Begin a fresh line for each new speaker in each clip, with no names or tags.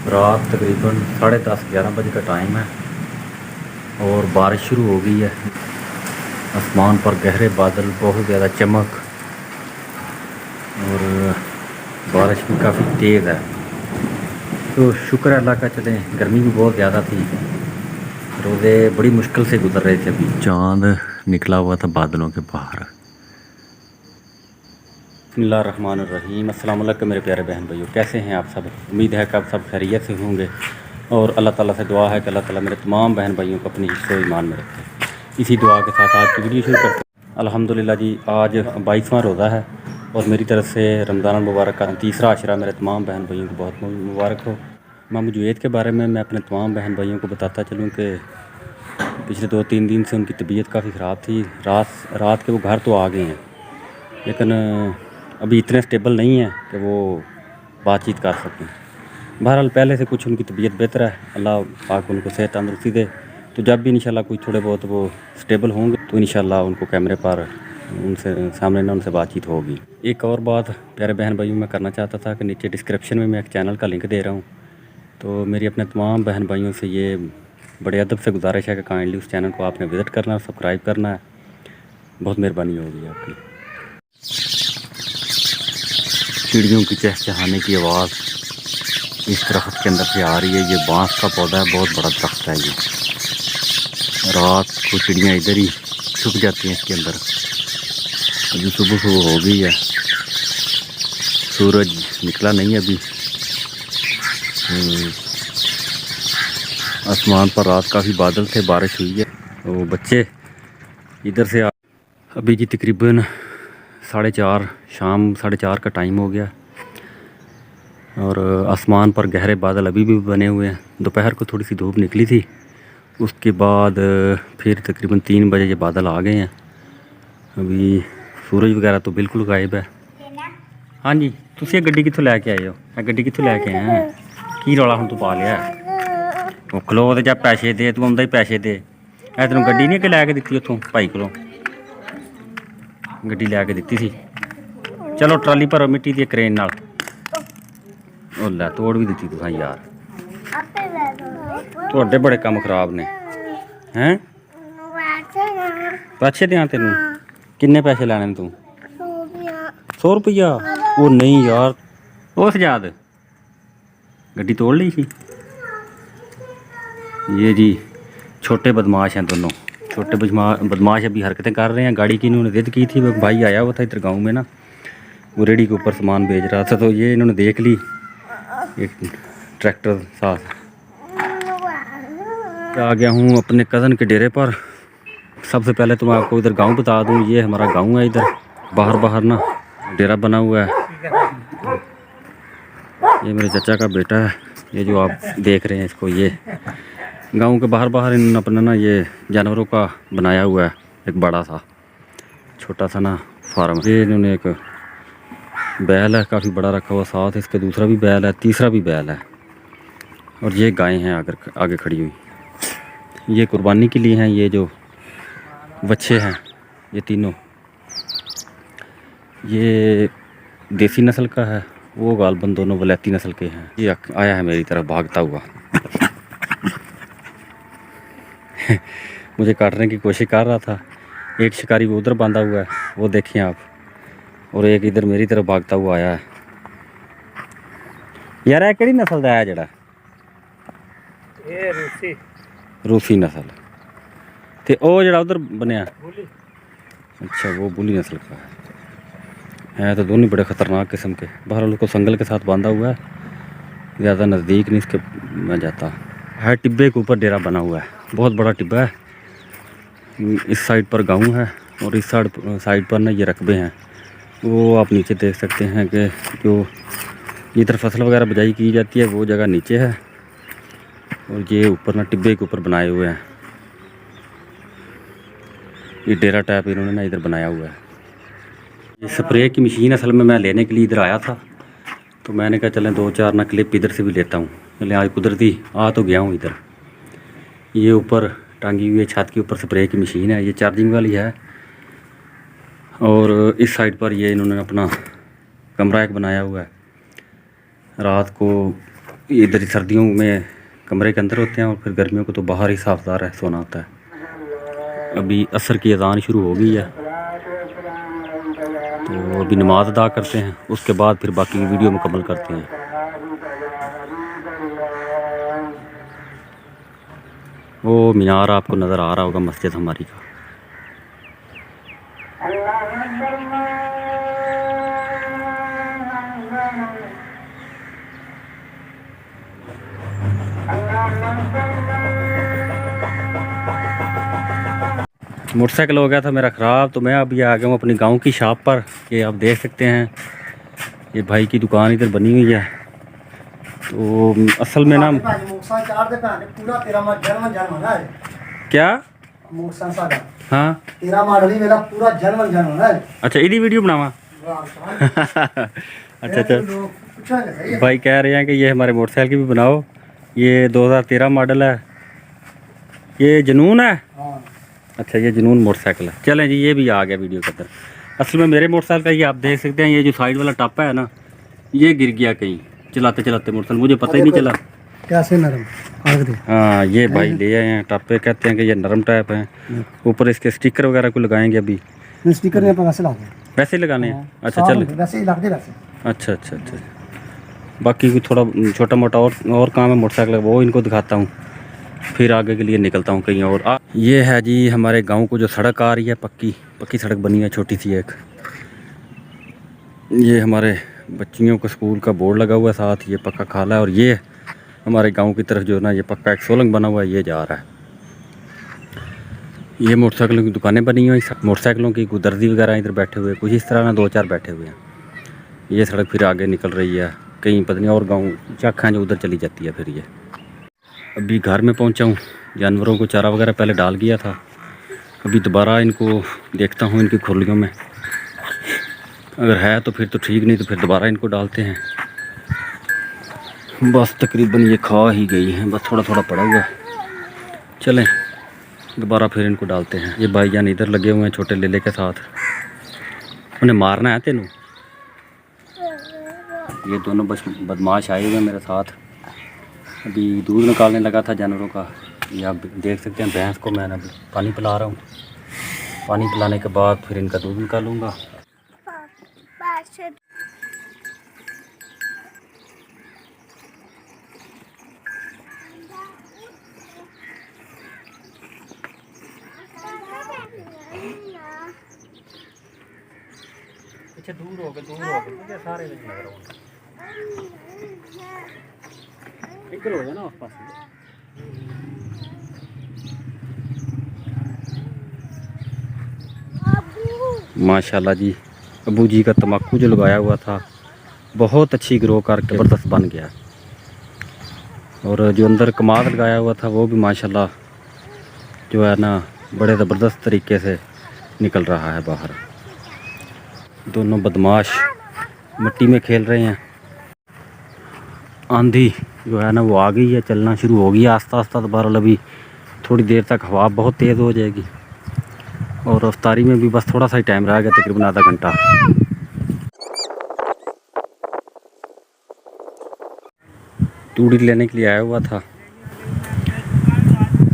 रात तकरीबन 10:30-11 बजे का टाइम है और बारिश शुरू हो गई है। आसमान पर गहरे बादल, बहुत ज़्यादा चमक और बारिश भी काफ़ी तेज़ है। तो शुक्र है अल्लाह का, चलें, गर्मी भी बहुत ज़्यादा थी। रोज़े बड़ी मुश्किल से गुजर रहे थे। अभी चाँद निकला हुआ था बादलों के बाहर। बिस्मिल्लाहिर्रहमानिर्रहीम। अस्सलाम वालेकुम मेरे प्यारे बहन भाइयों, कैसे हैं आप सब? उम्मीद है कि आप सब खैरियत से होंगे और अल्लाह ताला से दुआ है कि अल्लाह ताला मेरे तमाम बहन भाइयों को अपनी हिफ्ज़ व ईमान में रखे। इसी दुआ के साथ आज की वीडियो शुरू करते हैं। अल्हम्दुलिल्लाह जी, आज 22वां रोज़ा है और मेरी तरफ से रमज़ान मुबारक का तीसरा अशरा मेरे तमाम बहन भाइयों को बहुत मुबारक हो। इमाम जुवैद के बारे में मैं अपने तमाम बहन भाइयों को बताता चलूँ कि पिछले 2-3 दिन से उनकी तबीयत काफ़ी ख़राब थी। रात के वो घर तो आ गए हैं, लेकिन अभी इतने स्टेबल नहीं है कि वो बातचीत कर सकें। बहरहाल पहले से कुछ उनकी तबीयत बेहतर है, अल्लाह पाक उनको सेहत तंदुरुस्ती दे। तो जब भी इंशाल्लाह कुछ थोड़े बहुत वो स्टेबल होंगे तो इंशाल्लाह उनको कैमरे पर उनसे सामने ना उनसे बातचीत होगी। एक और बात प्यारे बहन भाइयों मैं करना चाहता था कि नीचे डिस्क्रिप्शन में मैं एक चैनल का लिंक दे रहा हूँ। तो मेरी अपने तमाम बहन भाइयों से ये बड़े अदब से गुजारिश है कि काइंडली उस चैनल को आपने विज़िट करना है, सब्सक्राइब करना है। बहुत मेहरबानी होगी आपकी। चिड़ियों की चहचहाने की आवाज़ इस दरख्त के अंदर से आ रही है। ये बांस का पौधा है, बहुत बड़ा दरख्त है ये। रात को चिड़ियाँ इधर ही छुप जाती हैं इसके अंदर। अभी सुबह हो गई है, सूरज निकला नहीं अभी। आसमान पर रात काफ़ी बादल थे, बारिश हुई है। तो बच्चे इधर से अभी जी तकरीबन 4:30, शाम 4:30 का टाइम हो गया और आसमान पर गहरे बादल अभी भी बने हुए हैं। दोपहर को थोड़ी सी धूप निकली थी, उसके बाद फिर तकरीबन 3 बजे ये बादल आ गए हैं। अभी सूरज वगैरह तो बिल्कुल गायब है। हाँ जी, तुम गड्डी कितों लैके आए हो? गड्डी कितों लैके आए हैं? की रौला हम तू पा लिया? खलो तो जा पैसे दे, तू आंदा ही पैसे दे। तेन गड्डी नहीं अगे लैके दी उतों भाई को, गड्डी लैके दी सी। चलो ट्राली भरो मिट्टी दी क्रेन नाल। लै तोड़ भी दी तुसा यार, थोड़े बड़े काम खराब ने। हैं पैसे दें तेन? किन्ने पैसे लैने तू? 100 रुपया? वो नहीं यार, वो सजाद गड्डी तोड़ ली थी। ये जी छोटे बदमाश हैं दोनों, छोटे बदमाश अभी हरकतें कर रहे हैं। गाड़ी की इन्होंने जिद की थी, वो भाई आया हुआ था इधर गांव में ना, वो रेडी के ऊपर सामान बेच रहा था, तो ये इन्होंने देख ली एक ट्रैक्टर साथ। आ गया हूँ अपने कज़न के डेरे पर। सबसे पहले तो मैं आपको इधर गांव बता दूँ, ये हमारा गांव है। इधर बाहर ना डेरा बना हुआ है। ये मेरे चाचा का बेटा है, ये जो आप देख रहे हैं इसको। ये गांव के बाहर इन्होंने अपना ना ये जानवरों का बनाया हुआ है, एक बड़ा सा छोटा सा ना फार्म। ये इन्होंने एक बैल है काफ़ी बड़ा रखा हुआ, साथ इसके दूसरा भी बैल है, तीसरा भी बैल है, और ये गायें हैं आगे खड़ी हुई। ये कुर्बानी के लिए हैं। ये जो बच्चे हैं ये तीनों, ये देसी नस्ल का है, वो गालबन दोनों वलैती नस्ल के हैं। ये आया है मेरी तरफ भागता हुआ मुझे काटने की कोशिश कर रहा था। एक शिकारी वो उधर बांधा हुआ है, वो देखिए आप, और एक इधर मेरी तरफ भागता हुआ आया है। यार है केड़ी नस्ल का है जड़ा? ये रूसी नस्ल। ते ओ जड़ा उधर बनया, अच्छा वो बुली नस्ल का है। तो दोनों बड़े ख़तरनाक किस्म के। बहरहाल उसको संगल के साथ बांधा हुआ है, ज़्यादा नज़दीक नहीं इसके मैं जाता है। टिब्बे के ऊपर डेरा बना हुआ है, बहुत बड़ा टिब्बा है। इस साइड पर गांव है और इस साइड पर ना ये रकबे हैं। वो आप नीचे देख सकते हैं कि जो इधर फसल वगैरह बिजाई की जाती है वो जगह नीचे है, और ये ऊपर ना टिब्बे के ऊपर बनाए हुए हैं। ये डेरा टाइप इन्होंने ना इधर बनाया हुआ है। ये स्प्रे की मशीन असल में मैं लेने के लिए इधर आया था, तो मैंने कहा चलें 2-4 ना क्लिप इधर से भी लेता हूँ। चलें आज कुदरती आ तो गया हूँ इधर। ये ऊपर टांगी हुई है छत के ऊपर स्प्रे की मशीन है, ये चार्जिंग वाली है। और इस साइड पर ये इन्होंने अपना कमरा एक बनाया हुआ है। रात को इधर सर्दियों में कमरे के अंदर होते हैं और फिर गर्मियों को तो बाहर ही साफदार है सोना होता है। अभी असर की अज़ान शुरू हो गई है तो अभी नमाज अदा करते हैं, उसके बाद फिर बाकी वीडियो मुकम्मल करते हैं। वो मीनार आपको नज़र आ रहा होगा मस्जिद हमारी का। मोटरसाइकिल हो गया था मेरा ख़राब, तो मैं अभी आ गया हूँ अपनी गांव की शॉप पर। ये आप देख सकते हैं, ये भाई की दुकान इधर बनी हुई है। तो असल में ना क्या हाँ अच्छा इदी वीडियो बनावा अच्छा अच्छा भाई कह रहे हैं कि ये हमारे मोटरसाइकिल की भी बनाओ। ये 2013 मॉडल है, ये जुनून है। अच्छा ये जुनून मोटरसाइकिल है। चलें जी, ये भी आ गया वीडियो के अंदर। असल में मेरे मोटरसाइकिल का ये आप देख सकते हैं, ये जो साइड वाला टप्पा है ना, ये गिर गया कहीं चलाते चलाते मोटरसाइकिल, मुझे पता ही नहीं चला
कैसे नरम।
हाँ ये भाई ले आए हैं टप्पे, कहते हैं कि ये नरम टाइप हैं। ऊपर इसके स्टिकर वगैरह को लगाएंगे अभी।
स्टिकर नहीं वैसे लगा
वैसे ही लगाने हैं। अच्छा चल
वैसे ही लग दे वैसे।
अच्छा अच्छा अच्छा बाकी भी थोड़ा छोटा मोटा और काम है मोटरसाइकिल, वो इनको दिखाता हूँ, फिर आगे के लिए निकलता हूँ कहीं और। ये है जी हमारे गांव को जो सड़क आ रही है, पक्की सड़क बनी है छोटी सी एक। ये हमारे बच्चियों का स्कूल का बोर्ड लगा हुआ है साथ, ये पक्का खाला है। और ये हमारे गांव की तरफ जो है ना, ये पक्का एक सोलंग बना हुआ है, ये जा रहा है। ये मोटरसाइकिलों की दुकानें बनी हुई, मोटरसाइकिलों की गुदर्दी वगैरह इधर बैठे हुए कुछ इस तरह ना 2-4 बैठे हुए हैं। ये सड़क फिर आगे निकल रही है कहीं पता नहीं और गाँव चाखा जो उधर चली जाती है। फिर ये अभी घर में पहुंचा हूँ, जानवरों को चारा वगैरह पहले डाल गया था, अभी दोबारा इनको देखता हूँ इनकी खुरलियों में, अगर है तो फिर तो ठीक, नहीं तो फिर दोबारा इनको डालते हैं। बस तकरीबन ये खा ही गई हैं, बस थोड़ा थोड़ा पड़ा हुआ है। चलें दोबारा फिर इनको डालते हैं। ये भाईजान इधर लगे हुए हैं छोटे लेले के साथ, उन्हें मारना है तेनू। ये दोनों बस बदमाश आए हुए हैं मेरे साथ। अभी दूध निकालने लगा था जानवरों का, ये आप देख सकते हैं। भैंस को मैंने अभी पानी पिला रहा हूँ, पानी पिलाने के बाद फिर इनका दूध निकालूंगा। पीछे दूर हो गए मुझे सारे नजर इधर हो जाए ना आसपास। माशाल्लाह जी, अबू जी का तम्बाकू जो लगाया हुआ था बहुत अच्छी ग्रो करके ज़बरदस्त बन गया। और जो अंदर कमाद लगाया हुआ था वो भी माशाल्लाह जो है ना बड़े ज़बरदस्त तरीके से निकल रहा है बाहर। दोनों बदमाश मिट्टी में खेल रहे हैं। आंधी जो है ना वो आ गई है, चलना शुरू हो गया आस्ता आस्ता। तो बहरहाल अभी थोड़ी देर तक हवा बहुत तेज़ हो जाएगी और रफ्तारी में भी बस थोड़ा सा ही टाइम रह गया, तकरीबन आधा घंटा। तूड़ी लेने के लिए आया हुआ था,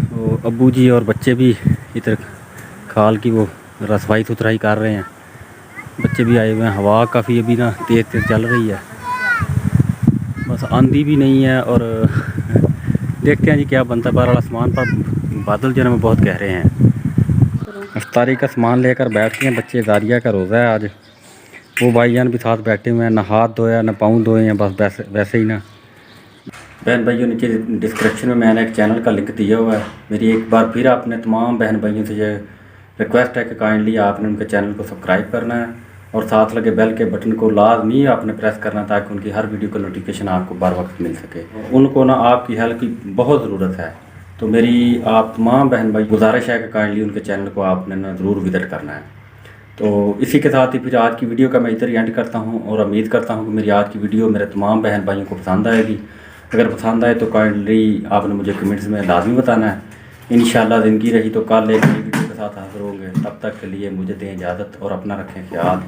तो अब्बू जी और बच्चे भी इधर खाल की वो रसवाई सुथराई कर रहे हैं। बच्चे भी आए हुए हैं। हवा काफ़ी अभी ना तेज़ तेज़ चल रही है, बस आंधी भी नहीं है। और देखते हैं जी क्या बनता है। बहरहाल आसमान पर बादल जो है बहुत गहरे हैं। इफ्तारी का सामान लेकर बैठते हैं बच्चे। जारिया का रोज़ा है आज, वो भाईजान भी साथ बैठे हुए हैं। ना हाथ धोया ना पाँव धोए हैं, बस वैसे ही ना। बहन भाइयों नीचे डिस्क्रिप्शन में मैंने एक चैनल का लिंक दिया हुआ है। मेरी एक बार फिर आपने तमाम बहन भाइयों से ये रिक्वेस्ट है कि काइंडली आपने उनके चैनल को सब्सक्राइब करना है और साथ लगे बेल के बटन को लाजमी आपने प्रेस करना, ताकि उनकी हर वीडियो का नोटिफिकेशन आपको बर वक्त मिल सके। उनको ना आपकी हेल्प की बहुत ज़रूरत है, तो मेरी आप तमाम बहन भाई गुजारिश है कि काइंडली उनके चैनल को आपने ना ज़रूर विजिट करना है। तो इसी के साथ ही फिर आज की वीडियो का मैं इधर ही एंड करता हूँ और उम्मीद करता हूँ कि मेरी आज की वीडियो मेरे तमाम बहन भाइयों को पसंद आएगी। अगर पसंद आए तो काइंडली आपने मुझे कमेंट्स में लाजमी बताना है। इंशाल्लाह ज़िंदगी रही तो कल एक नई वीडियो के साथ हाज़िर होंगे। तब तक के लिए मुझे दें इजाज़त और अपना रखें ख्याल।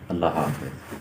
अल्लाह हाफ़िज़।